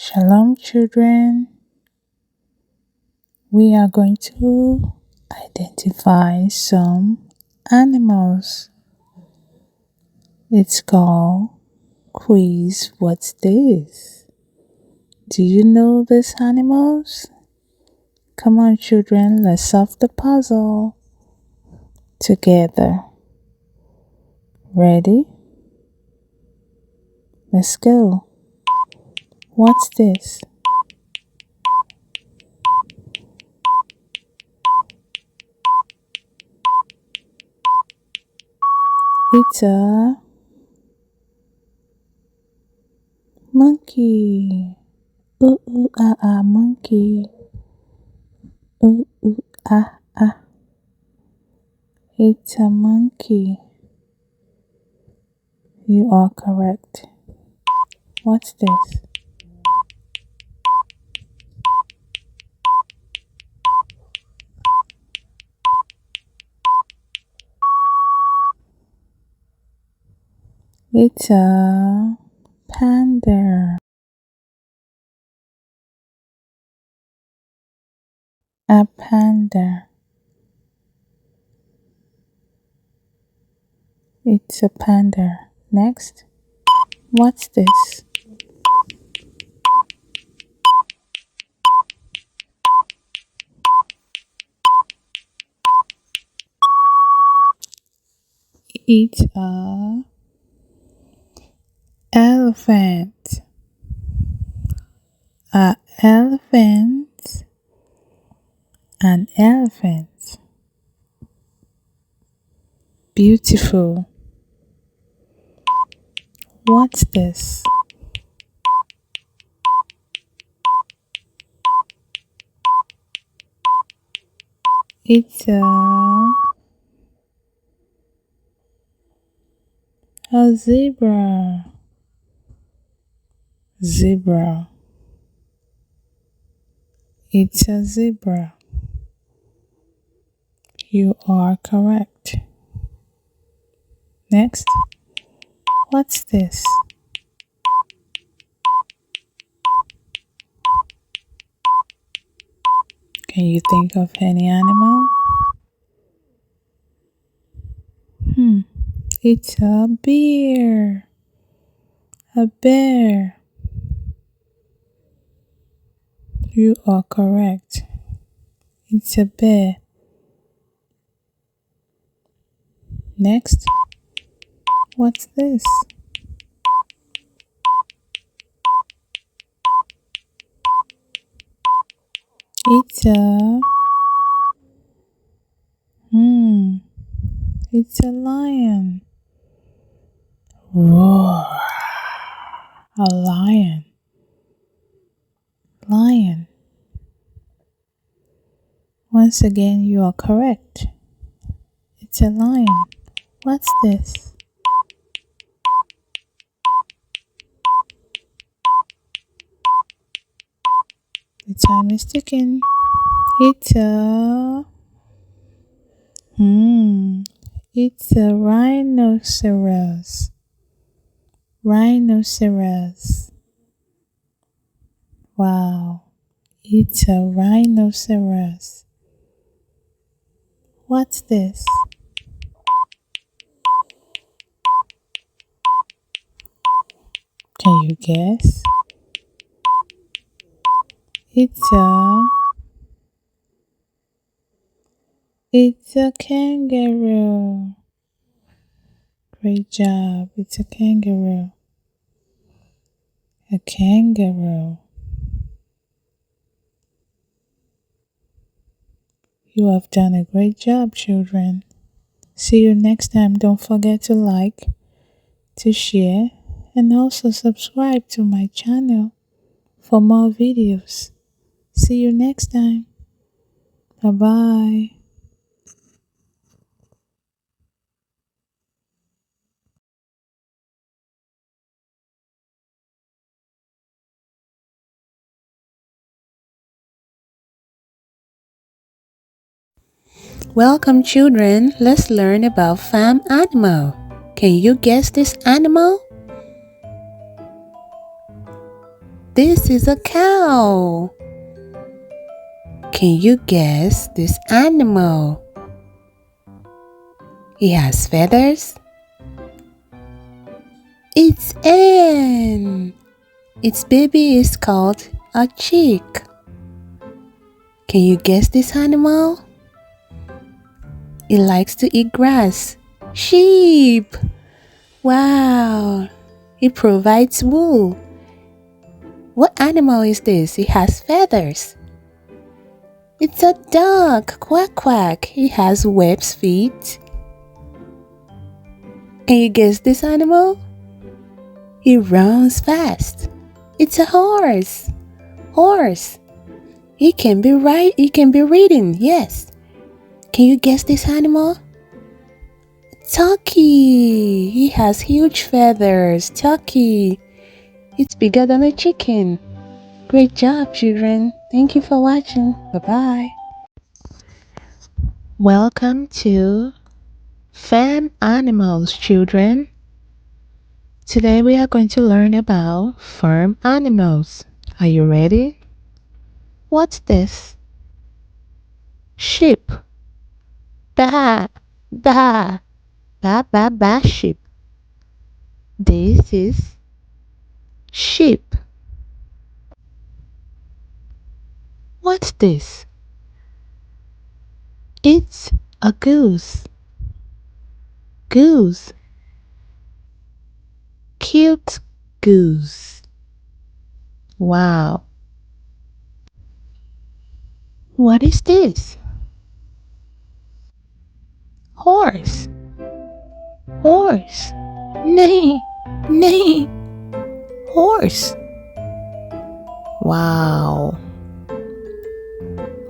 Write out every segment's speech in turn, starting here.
Shalom, children. We are going to identify some animals. It's called Quiz What's This? Do you know these animals? Come on, children, let's solve the puzzle together. Ready? Let's go. What's this? It's a monkey. Ooh, ooh, ah, ah, monkey. Ooh, ooh, ah, ah. It's a monkey. You are correct. What's this? It's a panda. A panda. It's a panda. Next. What's this? It's a elephant. A elephant. An elephant. Beautiful. What's this? It's a zebra. Zebra. It's a zebra. You are correct. Next. What's this? Can you think of any animal? It's a bear. A bear. You are correct. It's a bear. Next. What's this? It's a it's a lion. Roar. A lion. Lion. Once again, you are correct. It's a lion. What's this? The time is ticking. It's a it's a rhinoceros. Rhinoceros. Wow. It's a rhinoceros. What's this? Can you guess? It's a kangaroo. Great job. It's a kangaroo. A kangaroo. You have done a great job, children. See you next time. Don't forget to like, to share, and also subscribe to my channel for more videos. See you next time. Bye-bye. Welcome, children. Let's learn about farm animal. Can you guess this animal? This is a cow. Can you guess this animal? It has feathers. It's an. Its baby is called a chick. Can you guess this animal? It likes to eat grass. Sheep. Wow. It provides wool. What animal is this? It has feathers. It's a duck. Quack quack. It has webbed feet. Can you guess this animal? It runs fast. It's a horse. Horse. It can be ridden. Yes. Can you guess this animal? Turkey. He has huge feathers. Turkey. It's bigger than a chicken. Great job, children. Thank you for watching. Bye-bye. Welcome to Farm Animals, children. Today we are going to learn about farm animals. Are you ready? What's this? Sheep. Ba, ba, ba, ba, ba, sheep. This is sheep. What's this? It's a goose. Goose. Cute goose. Wow. What is this? Horse. Horse. Neigh, neigh. Horse. Wow.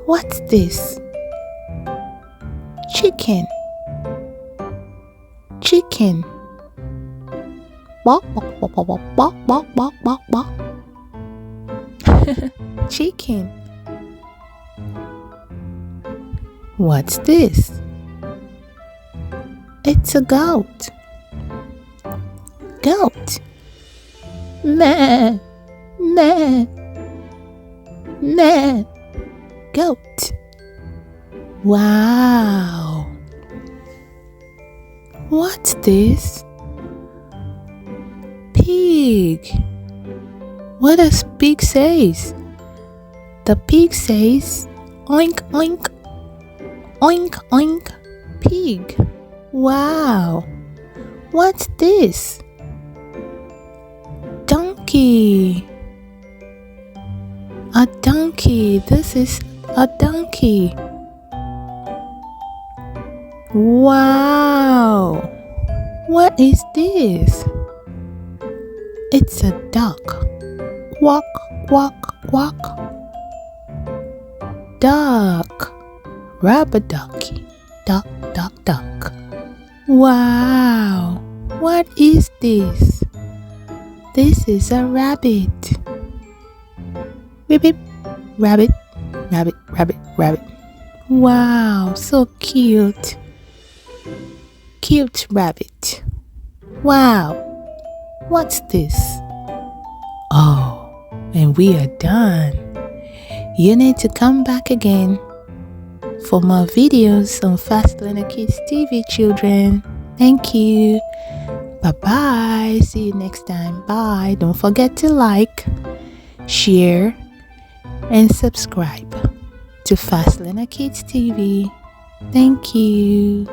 What's this? Chicken. Chicken. Bok, bok, bok, bok, bok, bok, bok, bok, bok. Chicken. What's this? It's a goat. Goat. Meh, meh, meh. Goat. Wow. What's this? Pig. What does pig says? The pig says oink oink oink oink pig. Wow. What's this? Donkey. A donkey. This is a donkey. Wow. What is this? It's a duck. Quack, quack, quack. Duck. Rubber ducky. Duck, duck, duck. Wow. What is this? This is a rabbit. Beep, beep. Rabbit, rabbit, rabbit, rabbit. Wow, so cute. Cute rabbit. Wow. What's this? Oh, and we are done. You need to come back again for more videos on Fast Learner Kids TV, children. Thank you. Bye-bye. See you next time. Bye. Don't forget to like, share, and subscribe to Fast Learner Kids TV. Thank you.